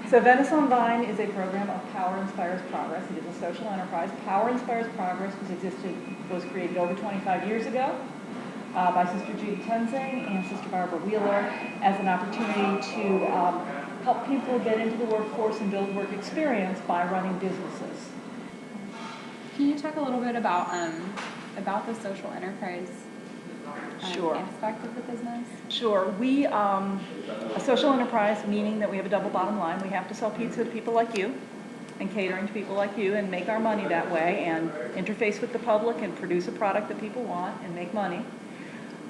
So Venice on Vine is a program of Power Inspires Progress. It is a social enterprise. Power Inspires Progress was created over 25 years ago by Sister Judy Tenzing and Sister Barbara Wheeler as an opportunity to help people get into the workforce and build work experience by running businesses. Can you talk a little bit about the social enterprise aspect of the business? Sure. We, a social enterprise, meaning that we have a double bottom line. We have to sell pizza to people like you and catering to people like you and make our money that way and interface with the public and produce a product that people want and make money.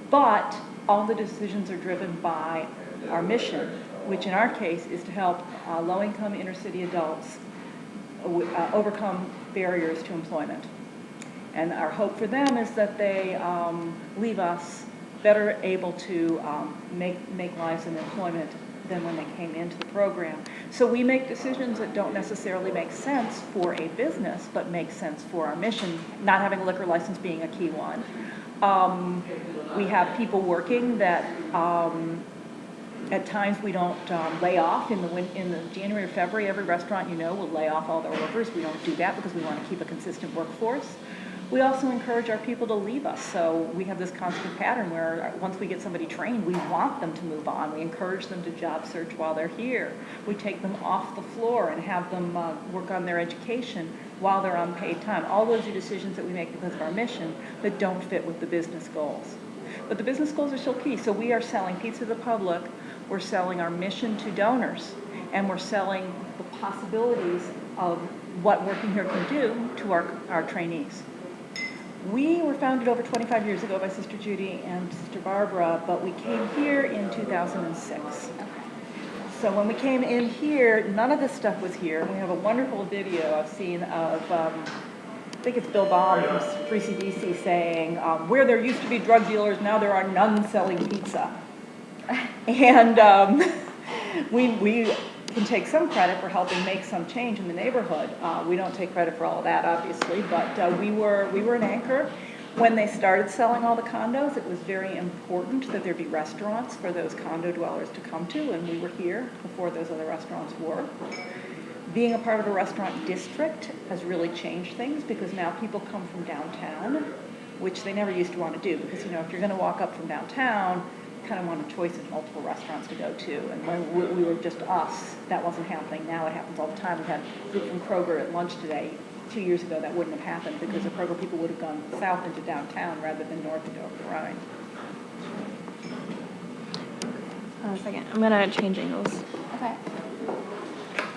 But all the decisions are driven by our mission, which in our case is to help low-income inner-city adults overcome barriers to employment. And our hope for them is that they leave us better able to make lives in employment than when they came into the program. So we make decisions that don't necessarily make sense for a business, but make sense for our mission, not having a liquor license being a key one. We have people working that at times we don't lay off. In the January or February, every restaurant will lay off all their workers. We don't do that because we want to keep a consistent workforce. We also encourage our people to leave us. So we have this constant pattern where once we get somebody trained, we want them to move on. We encourage them to job search while they're here. We take them off the floor and have them work on their education while they're on paid time. All those are decisions that we make because of our mission that don't fit with the business goals. But the business goals are still key. So we are selling pizza to the public. We're selling our mission to donors. And we're selling the possibilities of what working here can do to our trainees. We were founded over 25 years ago by Sister Judy and Sister Barbara, but we came here in 2006. So when we came in here, none of this stuff was here. We have a wonderful video I've seen of, I think it's Bill Baum from 3CDC saying, where there used to be drug dealers, now there are none selling pizza. And we can take some credit for helping make some change in the neighborhood. We don't take credit for all of that, obviously, but we were an anchor. When they started selling all the condos, it was very important that there be restaurants for those condo dwellers to come to, and we were here before those other restaurants were. Being a part of a restaurant district has really changed things because now people come from downtown, which they never used to want to do because, if you're going to walk up from downtown, kind of want a choice of multiple restaurants to go to. And when we were just us, that wasn't happening. Now it happens all the time. We had food from Kroger at lunch today. 2 years ago, that wouldn't have happened because the Kroger people would have gone south into downtown rather than north into Over the Rhine. A second. I'm going to change angles. Okay.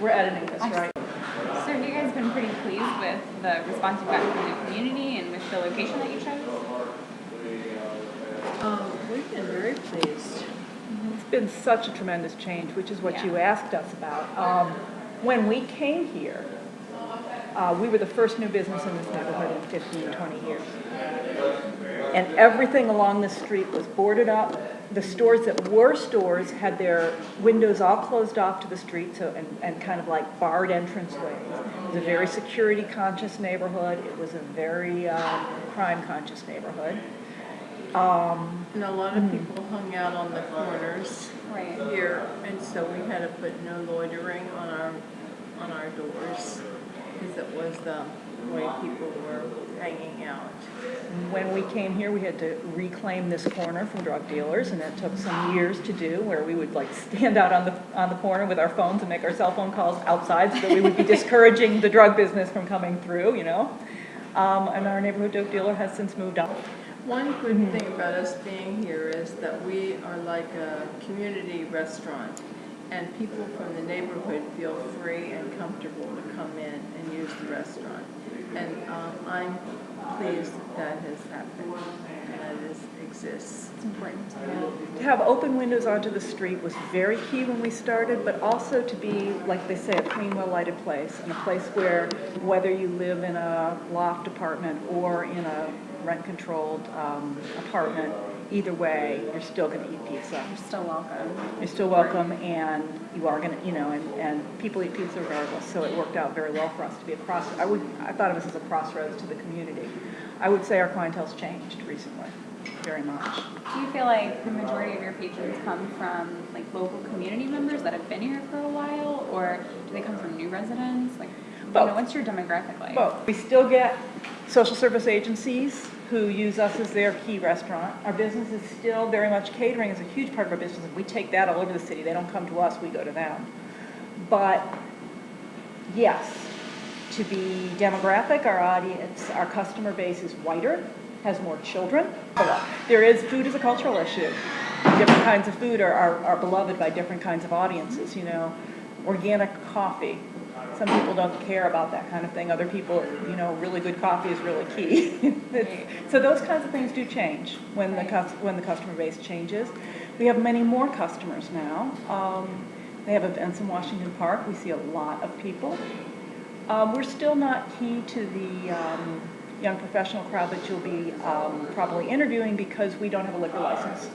We're editing this, right? So have you guys been pretty pleased with the response you've gotten from the community and with the location that you chose? We've been very pleased. It's been such a tremendous change, which is what you asked us about. When we came here, we were the first new business in this neighborhood in 15, 20 years. And everything along the street was boarded up. The stores that were stores had their windows all closed off to the street and kind of like barred entranceways. It was a very security-conscious neighborhood. It was a very crime-conscious neighborhood. And a lot of people hung out on the corners here, and so we had to put no loitering on our doors because it was the way people were hanging out. When we came here, we had to reclaim this corner from drug dealers, and it took some years to do, where we would stand out on the corner with our phones and make our cell phone calls outside so that we would be discouraging the drug business from coming through, And our neighborhood drug dealer has since moved on. One good thing about us being here is that we are like a community restaurant, and people from the neighborhood feel free and comfortable to come in and use the restaurant. And I'm pleased that has happened and that exists. It's important. To have open windows onto the street was very key when we started, but also to be, like they say, a clean, well-lighted place, and a place where whether you live in a loft apartment or in a rent-controlled apartment, either way, you're still going to eat pizza. You're still welcome. You're still welcome, and you are going to, and people eat pizza regardless. So it worked out very well for us to be a I thought of us as a crossroads to the community. I would say our clientele's changed recently. very much. Do you feel like the majority of your patrons come from like local community members that have been here for a while, or do they come from new residents? Like, Both. what's your demographic like? Both. We still get social service agencies who use us as their key restaurant. Our business is still very much catering is a huge part of our business. We take that all over the city. They don't come to us, we go to them. But yes, to be demographic, our audience, our customer base is whiter, has more children. There is, food is a cultural issue. Different kinds of food are beloved by different kinds of audiences, you know. Organic coffee. Some people don't care about that kind of thing. Other people, you know, really good coffee is really key. So those kinds of things do change when the customer base changes. We have many more customers now. They have events in Washington Park. We see a lot of people. We're still not key to the young professional crowd that you'll be probably interviewing because we don't have a liquor license.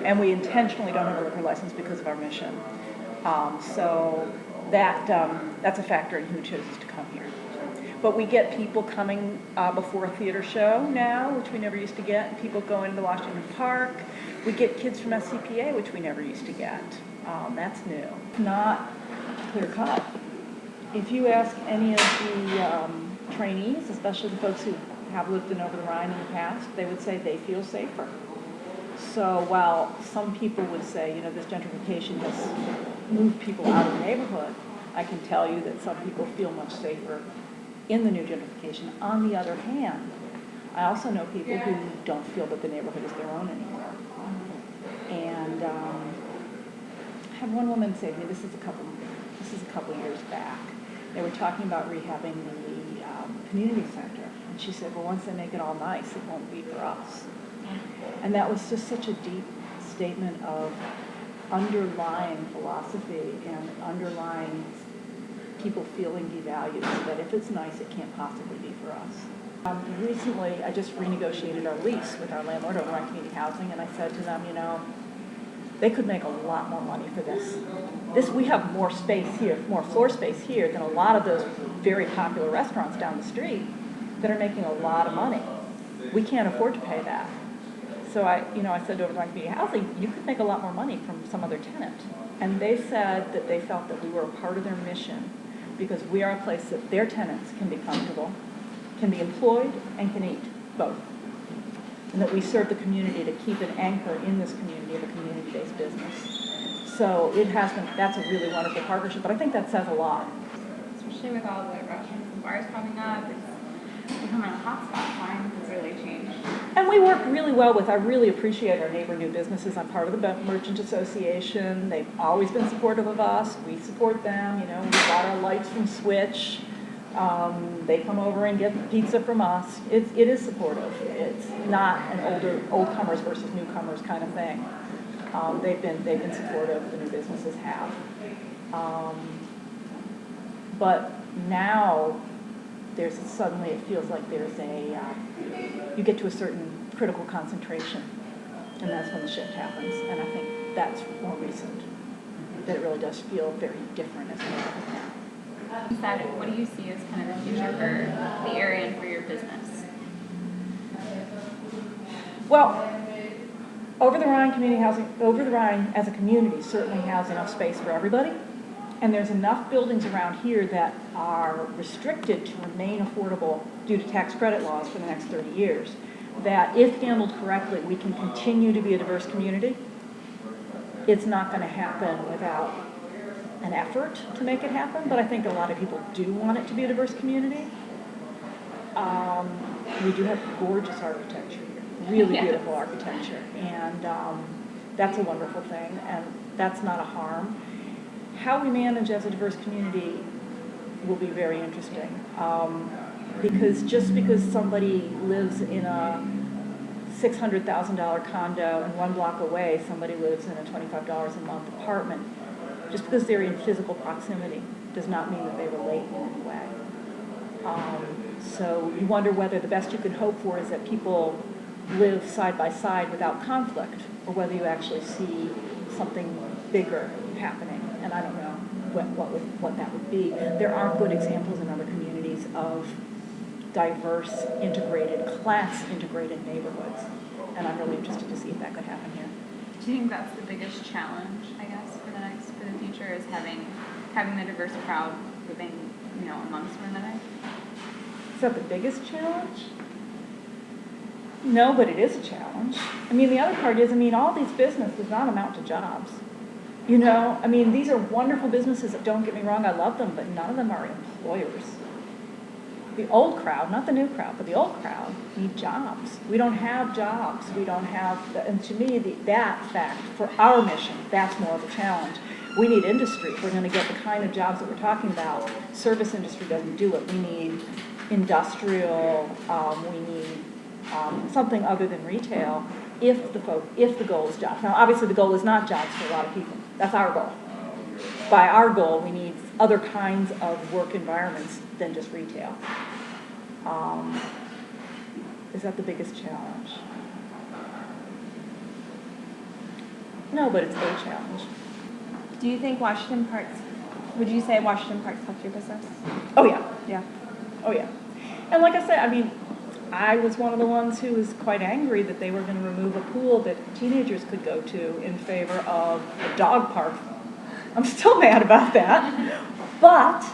And we intentionally don't have a liquor license because of our mission. So that's a factor in who chooses to come here. But we get people coming before a theater show now, which we never used to get. People going to Washington Park. We get kids from SCPA, which we never used to get. That's new. Not clear cut. If you ask any of the trainees, especially the folks who have lived in Over the Rhine in the past, they would say they feel safer. So while some people would say, you know, this gentrification has moved people out of the neighborhood, I can tell you that some people feel much safer in the new gentrification. On the other hand, I also know people who don't feel that the neighborhood is their own anymore. And I had one woman say to me, this is a couple years back. They were talking about rehabbing the community center. And she said, well, once they make it all nice, it won't be for us. And that was just such a deep statement of underlying philosophy and underlying people feeling devalued, that if it's nice, it can't possibly be for us. Recently, I just renegotiated our lease with our landlord over on community housing, and I said to them, you know, they could make a lot more money for this. We have more space here, more floor space here than a lot of those very popular restaurants down the street that are making a lot of money. We can't afford to pay that. So I said over on community housing, you could make a lot more money from some other tenant. And they said that they felt that we were a part of their mission because we are a place that their tenants can be comfortable, can be employed, and can eat, both. And that we serve the community to keep an anchor in this community of a community-based business. So that's a really wonderful partnership, but I think that says a lot. Especially with all the restaurants and bars coming up, it's becoming a hotspot. Wine has really changed. And we work really well I really appreciate our neighbor new businesses. I'm part of the Merchant Association. They've always been supportive of us. We support them. You know, we got our lights from Switch. They come over and get pizza from us. It is supportive. It's not an old comers versus newcomers kind of thing. They've been supportive. The new businesses have. But now suddenly it feels like there's you get to a certain critical concentration, and that's when the shift happens. And I think that's more recent. That it really does feel very different as a neighborhood now. What do you see as kind of the future for the area and for your business? Well, Over the Rhine as a community certainly has enough space for everybody. And there's enough buildings around here that are restricted to remain affordable due to tax credit laws for the next 30 years, that if handled correctly, we can continue to be a diverse community. It's not going to happen without an effort to make it happen, but I think a lot of people do want it to be a diverse community. We do have gorgeous architecture here, really beautiful architecture, and that's a wonderful thing, and that's not a harm. How we manage as a diverse community will be very interesting, because just because somebody lives in a $600,000 condo and 1 block away somebody lives in a $25 a month apartment, just because they're in physical proximity does not mean that they relate in any way. So you wonder whether the best you can hope for is that people live side by side without conflict, or whether you actually see something bigger happening. And I don't know what that would be. There are good examples in other communities of diverse, integrated, class-integrated neighborhoods. and I'm really interested to see if that could happen here. Do you think that's the biggest challenge, I guess, for the future is having the diverse crowd living, amongst one another? Is that the biggest challenge? No, but it is a challenge. I mean, the other part is, all these businesses does not amount to jobs. These are wonderful businesses, don't get me wrong, I love them, but none of them are employers. The old crowd, not the new crowd, but the old crowd need jobs. We don't have jobs. We don't have, and to me, that fact, for our mission, that's more of a challenge. We need industry if we're going to get the kind of jobs that we're talking about. Service industry doesn't do it. We need industrial, we need something other than retail if the goal is jobs. Now, obviously, the goal is not jobs for a lot of people. That's our goal. By our goal, we need other kinds of work environments than just retail. Is that the biggest challenge? No, but it's a challenge. Do you think would you say Washington Park's helped your business? Oh, yeah. Yeah. Oh, yeah. And like I said, I was one of the ones who was quite angry that they were going to remove a pool that teenagers could go to in favor of a dog park. I'm still mad about that. But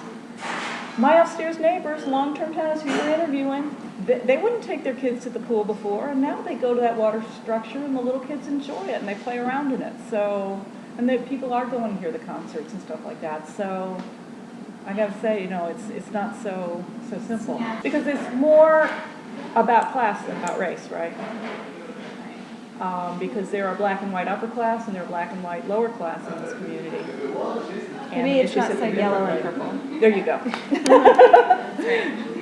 my upstairs neighbors, long-term tenants who were interviewing, they wouldn't take their kids to the pool before, and now they go to that water structure and the little kids enjoy it and they play around in it. So, and people are going to hear the concerts and stuff like that. So I got to say, it's not so simple. Because it's more about class than about race, right? Because there are black and white upper class and there are black and white lower class in this community. And Maybe it's issues not that so we've yellow been- and purple. There you go. That's right.